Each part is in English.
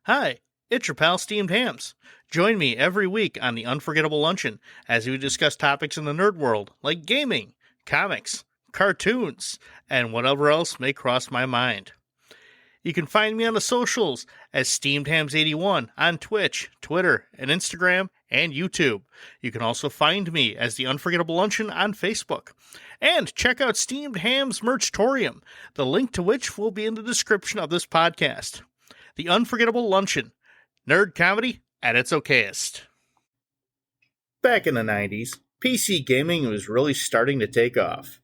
Hi, it's your pal Steamed Hams. Join me every week on the Unforgettable Luncheon as we discuss topics in the nerd world like gaming, comics, cartoons, and whatever else may cross my mind. You can find me on the socials as SteamedHams81 on Twitch, Twitter, and Instagram, and YouTube. You can also find me as the Unforgettable Luncheon on Facebook. And check out Steamed Hams Merchtorium, the link to which will be in the description of this podcast. The Unforgettable Luncheon, nerd comedy at its okayest. Back in the 90s, PC gaming was really starting to take off.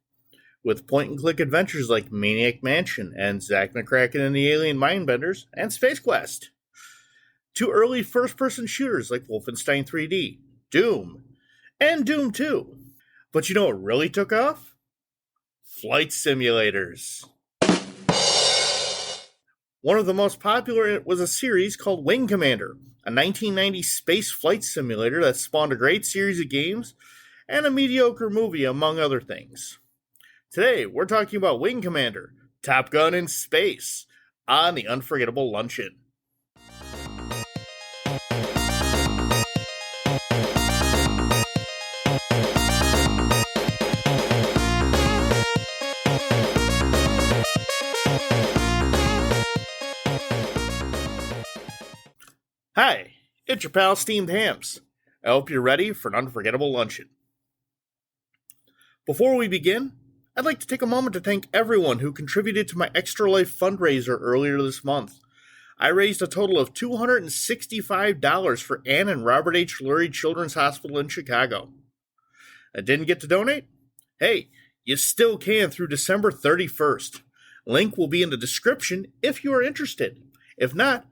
With point-and-click adventures like Maniac Mansion and Zack McCracken and the Alien Mindbenders and Space Quest, to early first-person shooters like Wolfenstein 3D, Doom, and Doom 2. But you know what really took off? Flight simulators. One of the most popular was a series called Wing Commander, a 1990 space flight simulator that spawned a great series of games and a mediocre movie, among other things. Today, we're talking about Wing Commander, Top Gun in Space, on the Unforgettable Luncheon. Hi, it's your pal Steamed Hams. I hope you're ready for an unforgettable luncheon. Before we begin, I'd like to take a moment to thank everyone who contributed to my Extra Life fundraiser earlier this month. I raised a total of $265 for Ann and Robert H. Lurie Children's Hospital in Chicago. I didn't get to donate? Hey, you still can through December 31st. Link will be in the description if you are interested. If not,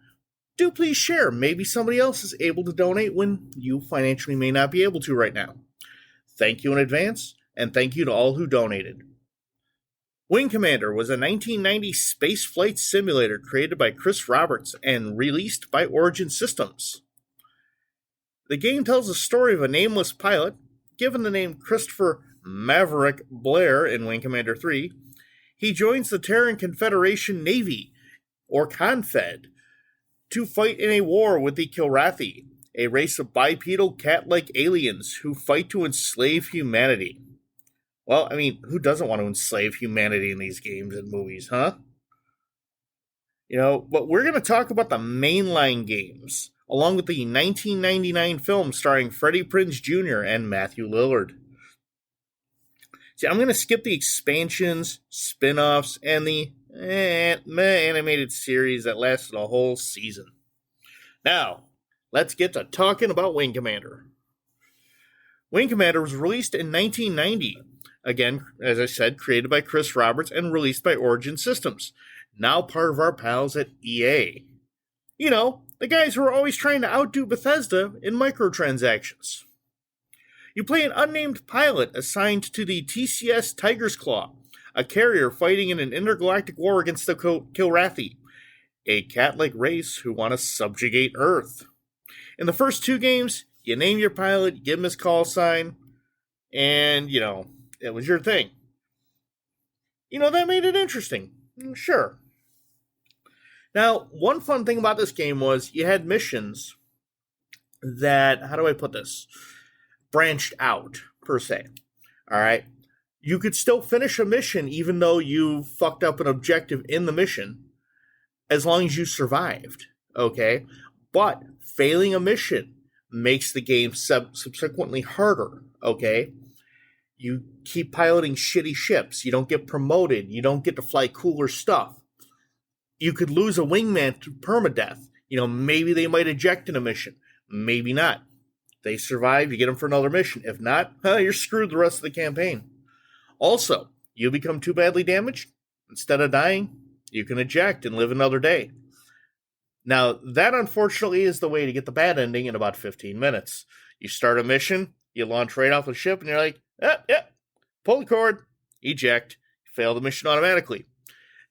do please share. Maybe somebody else is able to donate when you financially may not be able to right now. Thank you in advance, and thank you to all who donated. Wing Commander was a 1990 space flight simulator created by Chris Roberts and released by Origin Systems. The game tells the story of a nameless pilot, given the name Christopher Maverick Blair in Wing Commander 3. He joins the Terran Confederation Navy, or Confed, to fight in a war with the Kilrathi, a race of bipedal cat-like aliens who fight to enslave humanity. Well, I mean, who doesn't want to enslave humanity in these games and movies, huh? But we're going to talk about the mainline games, along with the 1999 film starring Freddie Prinze Jr. and Matthew Lillard. See, I'm going to skip the expansions, spin-offs, and the animated series that lasted a whole season. Now, let's get to talking about Wing Commander. Wing Commander was released in 1990. Again, as I said, created by Chris Roberts and released by Origin Systems. Now part of our pals at EA. You know, the guys who are always trying to outdo Bethesda in microtransactions. You play an unnamed pilot assigned to the TCS Tiger's Claw, a carrier fighting in an intergalactic war against the Kilrathi, a cat-like race who want to subjugate Earth. In the first two games, you name your pilot, you give him his call sign, and, it was your thing. That made it interesting. Sure. Now, one fun thing about this game was you had missions that, how do I put this, branched out, per se. All right? You could still finish a mission even though you fucked up an objective in the mission, as long as you survived, okay? But failing a mission makes the game subsequently harder, okay? You keep piloting shitty ships. You don't get promoted. You don't get to fly cooler stuff. You could lose a wingman to permadeath. Maybe they might eject in a mission. Maybe not. They survive, you get them for another mission. If not, you're screwed the rest of the campaign. Also, you become too badly damaged. Instead of dying, you can eject and live another day. Now, that unfortunately is the way to get the bad ending in about 15 minutes. You start a mission, you launch right off the ship, and you're like, pull the cord, eject, fail the mission automatically.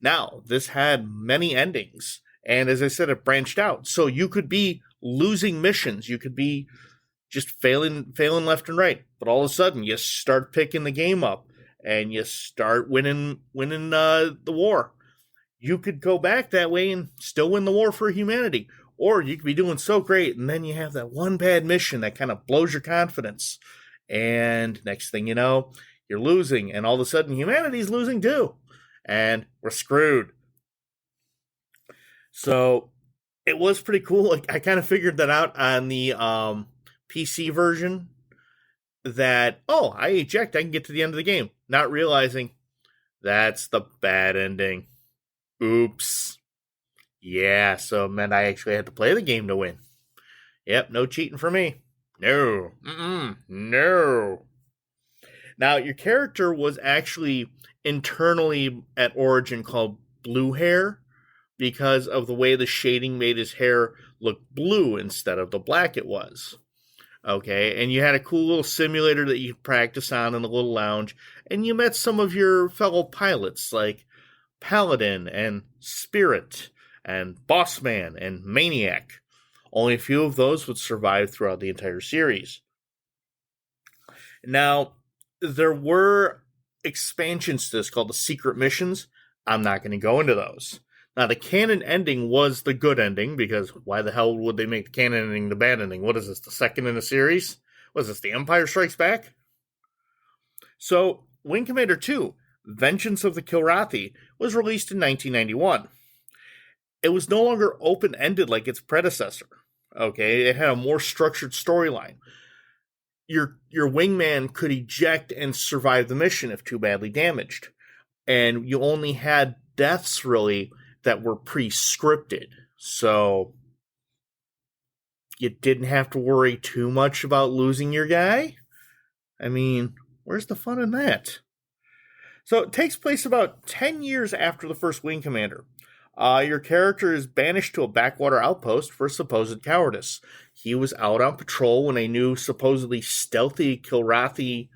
Now, this had many endings, and as I said, it branched out. So you could be losing missions, you could be just failing left and right, but all of a sudden you start picking the game up, and you start winning the war. You could go back that way and still win the war for humanity. Or you could be doing so great, and then you have that one bad mission that kind of blows your confidence. And next thing you know, you're losing, and all of a sudden humanity's losing too. And we're screwed. So it was pretty cool. Like, I kind of figured that out on the PC version. That, oh, I eject, I can get to the end of the game. Not realizing that's the bad ending. Oops. Yeah, so it meant I actually had to play the game to win. Yep, no cheating for me. No. No. Now, your character was actually internally at origin called Blue Hair because of the way the shading made his hair look blue instead of the black it was. Okay, and you had a cool little simulator that you could practice on in a little lounge, and you met some of your fellow pilots like Paladin and Spirit and Bossman and Maniac. Only a few of those would survive throughout the entire series. Now, there were expansions to this called the Secret Missions. I'm not going to go into those. Now, the canon ending was the good ending, because why the hell would they make the canon ending the bad ending? What is this, the second in the series? Was this The Empire Strikes Back? So, Wing Commander 2, Vengeance of the Kilrathi, was released in 1991. It was no longer open-ended like its predecessor. Okay, it had a more structured storyline. Your wingman could eject and survive the mission if too badly damaged. And you only had deaths, really, that were pre-scripted. So you didn't have to worry too much about losing your guy. I mean, where's the fun in that? So it takes place about 10 years after the first Wing Commander. Your character is banished to a backwater outpost for supposed cowardice. He was out on patrol when a new supposedly stealthy Kilrathi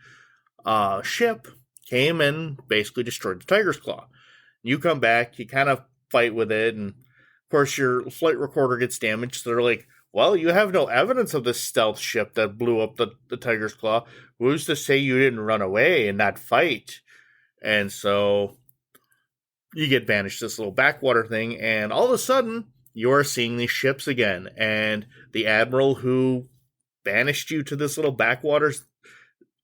ship came and basically destroyed the Tiger's Claw. You come back, you kind of fight with it, and of course your flight recorder gets damaged, so they're like, well, you have no evidence of this stealth ship that blew up the Tiger's Claw. Who's to say you didn't run away and not fight? And so you get banished to this little backwater thing, and all of a sudden, you're seeing these ships again, and the admiral who banished you to this little backwater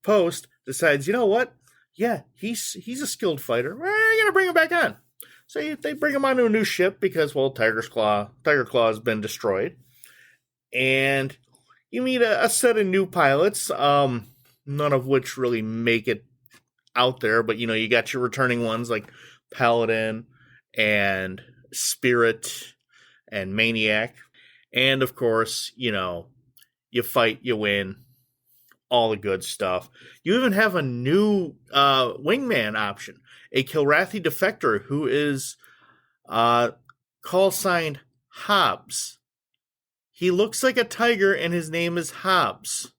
post decides, you know what? Yeah, he's a skilled fighter. We're going to bring him back on. So they bring him onto a new ship because, well, Tiger Claw has been destroyed. And you meet a set of new pilots, none of which really make it out there. But, you know, you got your returning ones like Paladin and Spirit and Maniac. And, of course, you know, you fight, you win, all the good stuff. You even have a new wingman option. A Kilrathi defector who is call signed Hobbs. He looks like a tiger and his name is Hobbs.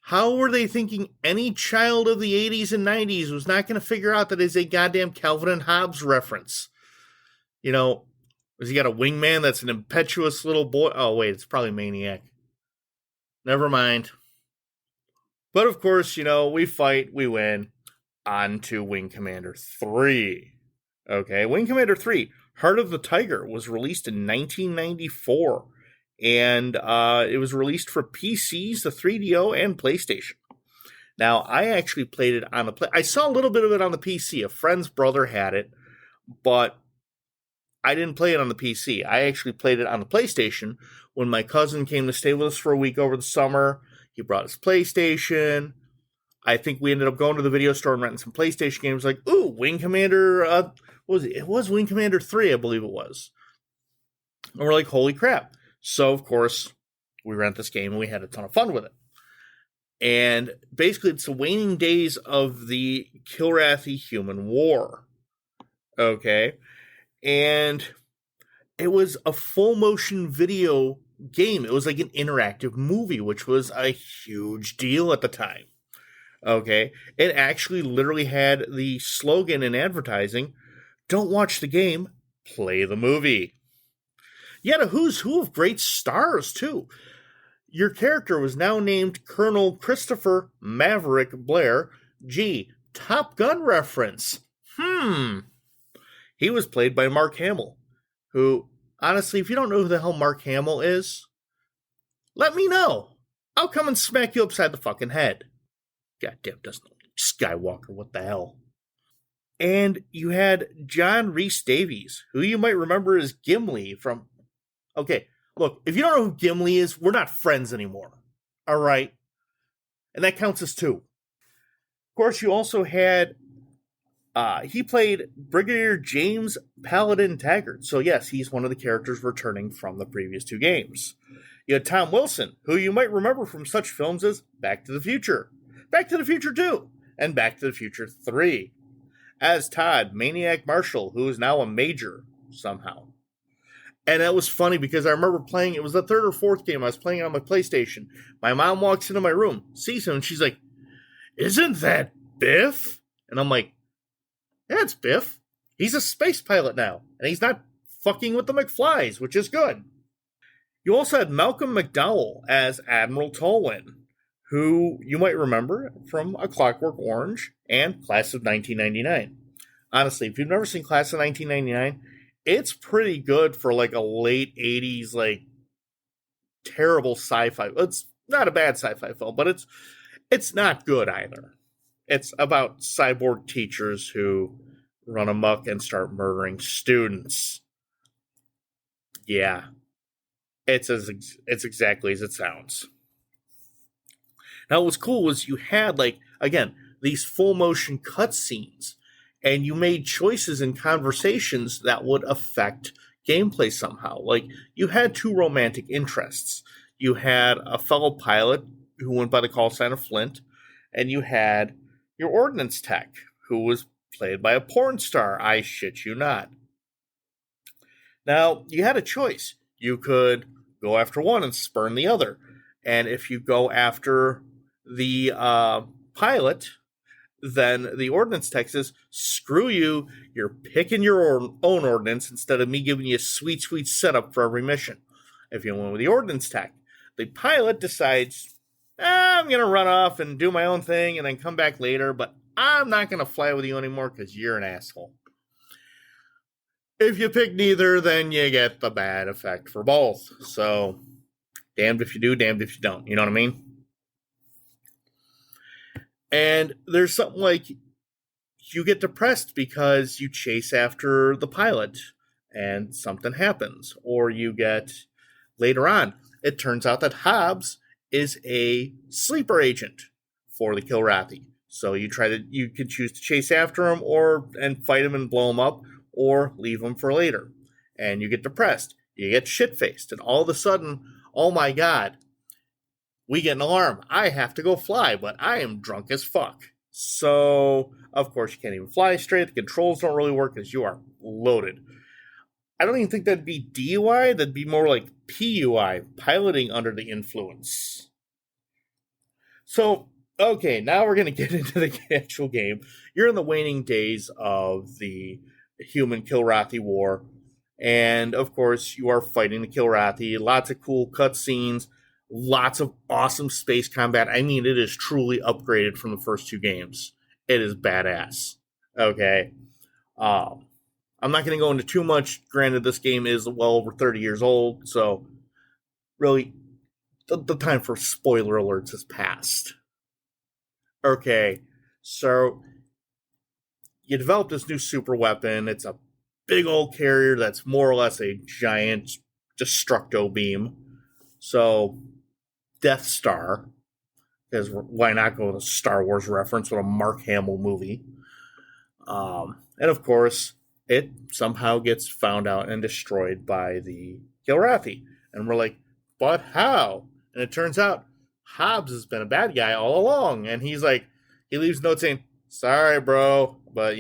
How were they thinking any child of the 80s and 90s was not going to figure out that it's a goddamn Calvin and Hobbes reference? You know, has he got a wingman that's an impetuous little boy? Oh, wait, it's probably Maniac. Never mind. But of course, you know, we fight, we win. On to Wing Commander 3. Okay, Wing Commander 3, Heart of the Tiger, was released in 1994. And it was released for PCs, the 3DO, and PlayStation. Now, I actually played it on I saw a little bit of it on the PC. A friend's brother had it, but I didn't play it on the PC. I actually played it on the PlayStation when my cousin came to stay with us for a week over the summer. He brought his PlayStation. I think we ended up going to the video store and renting some PlayStation games. Like, ooh, Wing Commander, what was it? It was Wing Commander 3, I believe it was. And we're like, holy crap. So, of course, we rent this game and we had a ton of fun with it. And basically, it's the waning days of the Kilrathi human war. Okay? And it was a full motion video game. It was like an interactive movie, which was a huge deal at the time. Okay? It actually literally had the slogan in advertising, don't watch the game, play the movie. You had a who's who of great stars, too. Your character was now named Colonel Christopher Maverick Blair. Gee, Top Gun reference. He was played by Mark Hamill, who, honestly, if you don't know who the hell Mark Hamill is, let me know. I'll come and smack you upside the fucking head. Goddamn, doesn't know Skywalker, what the hell? And you had John Rhys Davies, who you might remember as Gimli from... Okay, look, if you don't know who Gimli is, we're not friends anymore. All right? And that counts as two. Of course, you also had... he played Brigadier James Paladin Taggart. So yes, he's one of the characters returning from the previous two games. You had Tom Wilson, who you might remember from such films as Back to the Future, Back to the Future 2, and Back to the Future 3. As Todd, Maniac Marshall, who is now a major somehow. And that was funny because I remember playing, it was the third or fourth game I was playing on my PlayStation. My mom walks into my room, sees him, and she's like, "Isn't that Biff?" And I'm like, "Yeah, it's Biff. He's a space pilot now, and he's not fucking with the McFlys, which is good." You also had Malcolm McDowell as Admiral Tolwyn, who you might remember from A Clockwork Orange and Class of 1999. Honestly, if you've never seen Class of 1999, it's pretty good for like a late 80s, like, terrible sci-fi. It's not a bad sci-fi film, but it's not good either. It's about cyborg teachers who run amok and start murdering students. Yeah. It's exactly as it sounds. Now, what was cool was you had, like, again, these full motion cutscenes, and you made choices in conversations that would affect gameplay somehow. Like, you had two romantic interests. You had a fellow pilot who went by the call sign of Flint, and you had your ordnance tech, who was played by a porn star, I shit you not. Now, you had a choice. You could go after one and spurn the other. And if you go after the pilot, then the ordnance tech says, "Screw you, you're picking your own ordnance instead of me giving you a sweet, sweet setup for every mission." If you went with the ordnance tech, the pilot decides, "I'm going to run off and do my own thing and then come back later, but I'm not going to fly with you anymore because you're an asshole." If you pick neither, then you get the bad effect for both. So, damned if you do, damned if you don't. You know what I mean? And there's something like you get depressed because you chase after the pilot and something happens. Or you get, later on, it turns out that Hobbs is a sleeper agent for the Kilrathi. So you can choose to chase after him and fight him and blow him up, or leave him for later. And you get depressed. You get shit-faced. And all of a sudden, oh my god, we get an alarm. I have to go fly, but I am drunk as fuck. So, of course, you can't even fly straight. The controls don't really work because you are loaded. I don't even think that'd be DUI. That'd be more like PUI, piloting under the influence. So, okay, now we're going to get into the actual game. You're in the waning days of the human Kilrathi war. And, of course, you are fighting the Kilrathi. Lots of cool cutscenes. Lots of awesome space combat. I mean, it is truly upgraded from the first two games. It is badass. Okay. I'm not going to go into too much. Granted, this game is well over 30 years old. So, really, the time for spoiler alerts has passed. Okay. So, you develop this new super weapon. It's a big old carrier that's more or less a giant destructo beam. So, Death Star, because why not go with a Star Wars reference with a Mark Hamill movie? And of course, it somehow gets found out and destroyed by the Kilrathi. And we're like, but how? And it turns out Hobbs has been a bad guy all along. And he's like, he leaves a note saying, "Sorry, bro, but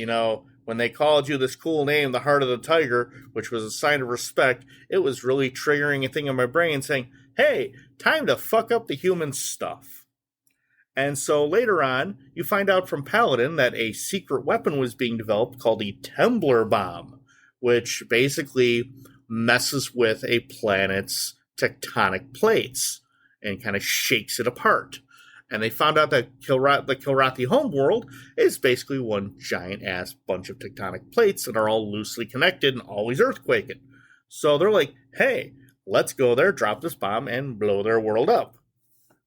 when they called you this cool name, the Heart of the Tiger, which was a sign of respect, it was really triggering a thing in my brain saying, hey, time to fuck up the human stuff." And so later on, you find out from Paladin that a secret weapon was being developed called the Tembler Bomb, which basically messes with a planet's tectonic plates and kind of shakes it apart. And they found out that the Kilrathi homeworld is basically one giant ass bunch of tectonic plates that are all loosely connected and always earthquaking. So they're like, hey, let's go there, drop this bomb, and blow their world up.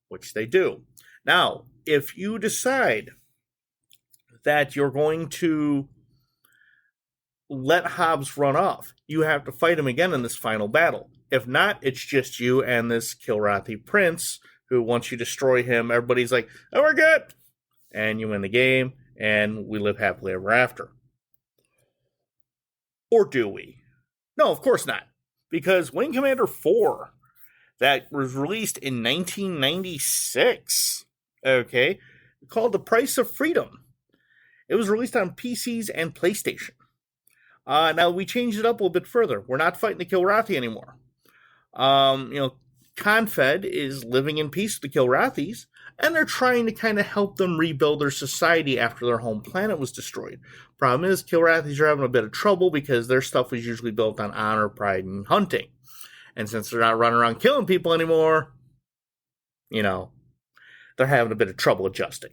Which they do. Now, if you decide that you're going to let Hobbs run off, you have to fight him again in this final battle. If not, it's just you and this Kilrathi prince, who once you destroy him, everybody's like, oh, we're good! And you win the game, and we live happily ever after. Or do we? No, of course not. Because Wing Commander 4, that was released in 1996, okay, called The Price of Freedom. It was released on PCs and PlayStation. Now, we changed it up a little bit further. We're not fighting the Kilrathi anymore. Confed is living in peace with the Kilrathis, and they're trying to kind of help them rebuild their society after their home planet was destroyed. Problem is, Kilrathis are having a bit of trouble because their stuff was usually built on honor, pride, and hunting. And since they're not running around killing people anymore, they're having a bit of trouble adjusting.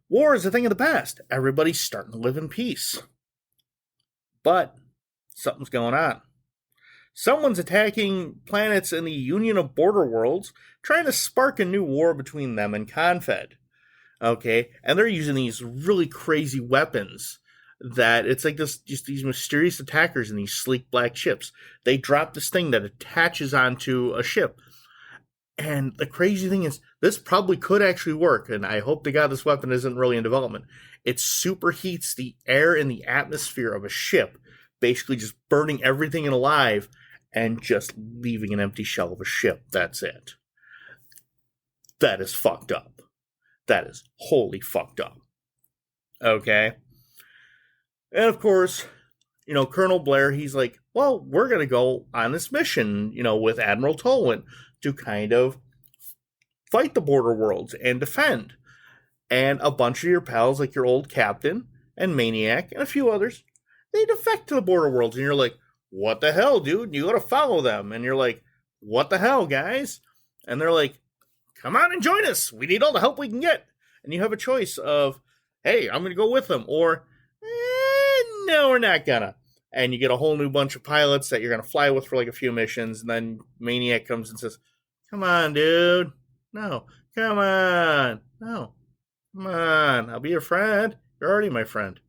War is a thing of the past. Everybody's starting to live in peace. But something's going on. Someone's attacking planets in the Union of Border Worlds, trying to spark a new war between them and Confed. Okay? And they're using these really crazy weapons that it's like just these mysterious attackers in these sleek black ships. They drop this thing that attaches onto a ship. And the crazy thing is, this probably could actually work, and I hope to God this weapon isn't really in development. It superheats the air in the atmosphere of a ship, basically just burning everything alive and just leaving an empty shell of a ship. That's it. That is fucked up. That is wholly fucked up. Okay? And of course, Colonel Blair, he's like, well, we're going to go on this mission, with Admiral Tolwyn to kind of fight the border worlds and defend. And a bunch of your pals, like your old captain and Maniac and a few others, they defect to the border worlds. And you're like, what the hell, dude? You got to follow them. And you're like, what the hell, guys? And they're like, come on and join us. We need all the help we can get. And you have a choice of, hey, I'm going to go with them. Or, no, we're not gonna. And you get a whole new bunch of pilots that you're going to fly with for like a few missions. And then Maniac comes and says, come on, dude. No. Come on. No. Come on. I'll be your friend. You're already my friend.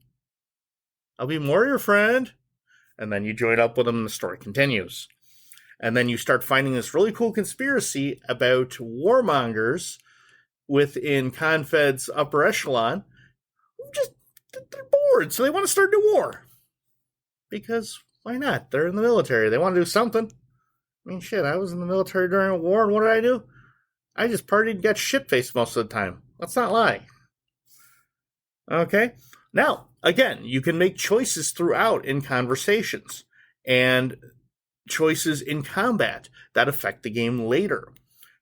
I'll be more your friend. And then you join up with them and the story continues. And then you start finding this really cool conspiracy about warmongers within Confed's upper echelon. They're bored, so they want to start a new war. Because why not? They're in the military. They want to do something. I mean, shit, I was in the military during a war, and what did I do? I just partied and got shit-faced most of the time. Let's not lie. Okay? Now, again, you can make choices throughout in conversations, and choices in combat that affect the game later.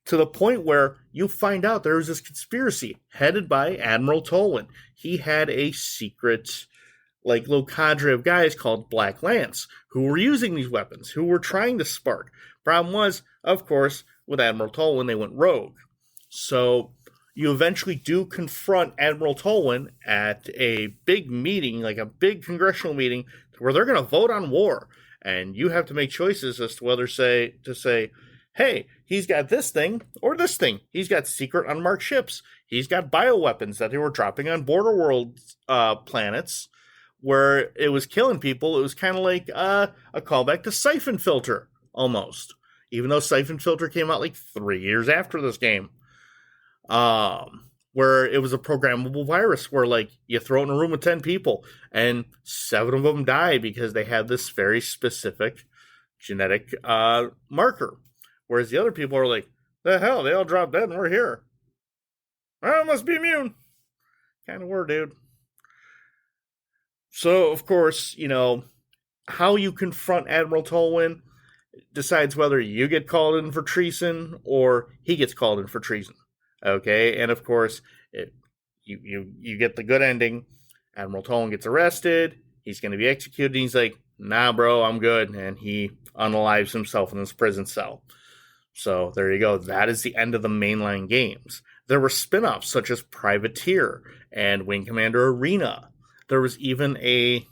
To the point where you find out there was this conspiracy headed by Admiral Tolwyn. He had a secret, little cadre of guys called Black Lance who were using these weapons, who were trying to spark. Problem was, of course, with Admiral Tolwyn, they went rogue. So you eventually do confront Admiral Tolwyn at a big meeting, like a big congressional meeting, where they're going to vote on war. And you have to make choices as to whether to say, hey, he's got this thing or this thing. He's got secret unmarked ships. He's got bioweapons that they were dropping on border world planets where it was killing people. It was kind of like a callback to Siphon Filter, almost. Even though Siphon Filter came out like 3 years after this game. Where it was a programmable virus where, you throw it in a room with 10 people and 7 of them die because they had this very specific genetic marker. Whereas the other people are like, the hell, they all dropped dead and we're here. Well, must be immune. Kind of were, dude. So, of course, how you confront Admiral Tolwyn decides whether you get called in for treason or he gets called in for treason. Okay, and of course, you get the good ending. Admiral Tolwyn gets arrested. He's going to be executed. He's like, nah, bro, I'm good. And he unalives himself in his prison cell. So there you go. That is the end of the mainline games. There were spin-offs such as Privateer and Wing Commander Arena. There was even a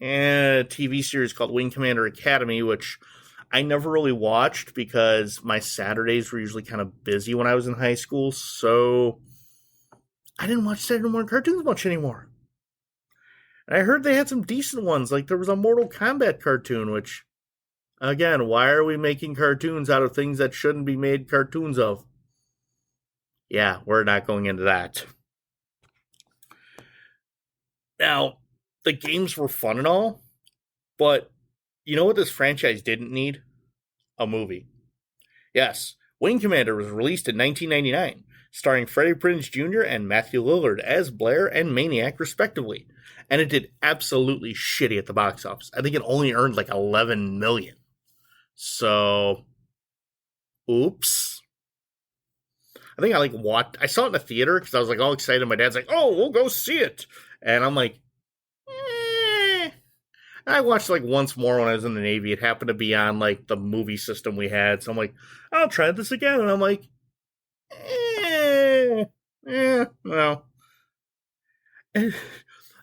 TV series called Wing Commander Academy, which I never really watched because my Saturdays were usually kind of busy when I was in high school, so I didn't watch Saturday morning cartoons much anymore. And I heard they had some decent ones, like there was a Mortal Kombat cartoon, which, again, why are we making cartoons out of things that shouldn't be made cartoons of? Yeah, we're not going into that. Now, the games were fun and all, but you know what this franchise didn't need? A movie. Yes, Wing Commander was released in 1999, starring Freddie Prinze Jr. and Matthew Lillard as Blair and Maniac, respectively. And it did absolutely shitty at the box office. I think it only earned like $11 million. So, oops. I think I saw it in the theater because I was like all excited. My dad's like, "Oh, we'll go see it," and I'm like, "Eh." I watched like once more when I was in the Navy. It happened to be on like the movie system we had, so I'm like, "I'll try this again," and I'm like, well.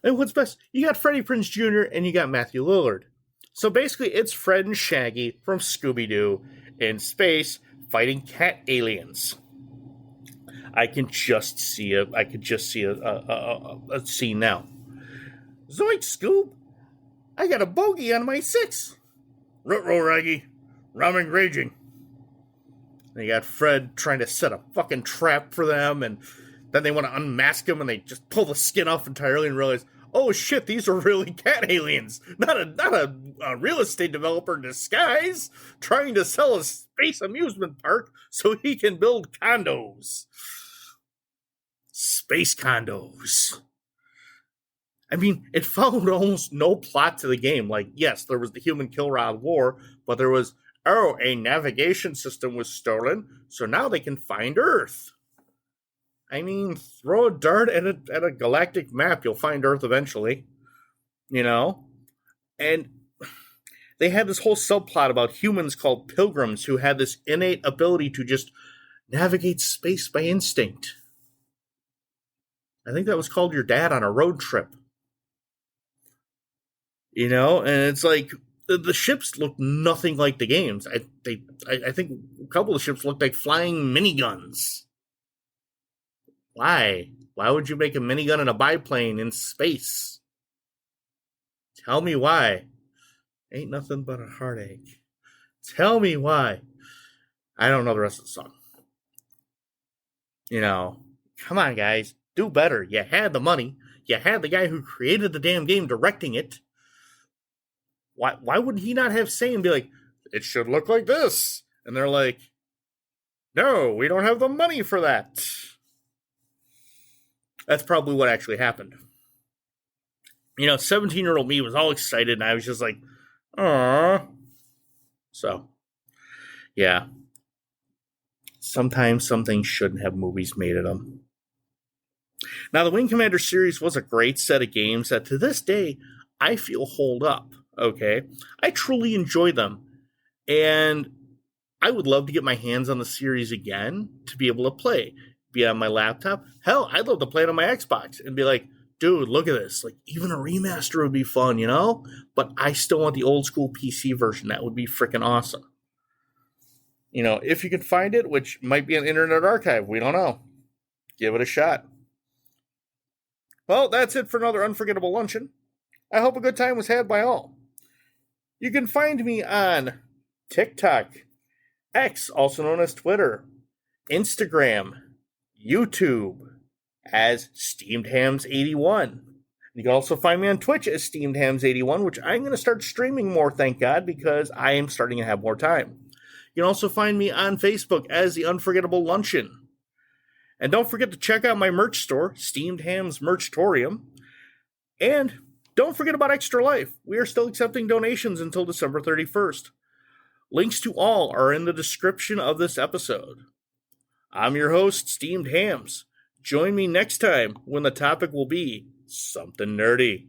And what's best? You got Freddie Prinze Jr. and you got Matthew Lillard. So basically, it's Fred and Shaggy from Scooby-Doo in space fighting cat aliens. I could just see a scene now. Zoink, Scoob! I got a bogey on my 6. Ruh-roh, Raggy. Ramming raging. And you got Fred trying to set a fucking trap for them, and then they want to unmask him, and they just pull the skin off entirely and realize, oh shit, these are really cat aliens. Not a real estate developer in disguise trying to sell a space amusement park so he can build condos. Space condos. I mean, it followed almost no plot to the game. Like, yes, there was the human kill rod war, but there was, a navigation system was stolen, so now they can find Earth. I mean, throw a dart at a galactic map, you'll find Earth eventually. You know? And they had this whole subplot about humans called pilgrims who had this innate ability to just navigate space by instinct. I think that was called Your Dad on a Road Trip. You know? And it's like, the ships look nothing like the games. I think a couple of ships looked like flying miniguns. Why? Why would you make a minigun and a biplane in space? Tell me why. Ain't nothing but a heartache. Tell me why. I don't know the rest of the song. You know, come on, guys. Do better. You had the money. You had the guy who created the damn game directing it. Why would he not have say and be like, it should look like this? And they're like, no, we don't have the money for that. That's probably what actually happened. You know, 17-year-old me was all excited, and I was just like, aww. So, yeah. Sometimes some things shouldn't have movies made of them. Now, the Wing Commander series was a great set of games that to this day, I feel hold up. Okay, I truly enjoy them, and I would love to get my hands on the series again to be able to play, be on my laptop. Hell, I'd love to play it on my Xbox and be like, dude, look at this. Like, even a remaster would be fun, you know? But I still want the old school PC version. That would be freaking awesome. You know, if you can find it, which might be an Internet Archive, we don't know. Give it a shot. Well, that's it for another Unforgettable Luncheon. I hope a good time was had by all. You can find me on TikTok, X, also known as Twitter, Instagram, YouTube, as SteamedHams81. You can also find me on Twitch as SteamedHams81, which I'm going to start streaming more, thank God, because I am starting to have more time. You can also find me on Facebook as The Unforgettable Luncheon. And don't forget to check out my merch store, Steamed Hams Merchtorium. And don't forget about Extra Life. We are still accepting donations until December 31st. Links to all are in the description of this episode. I'm your host, Steamed Hams. Join me next time when the topic will be something nerdy.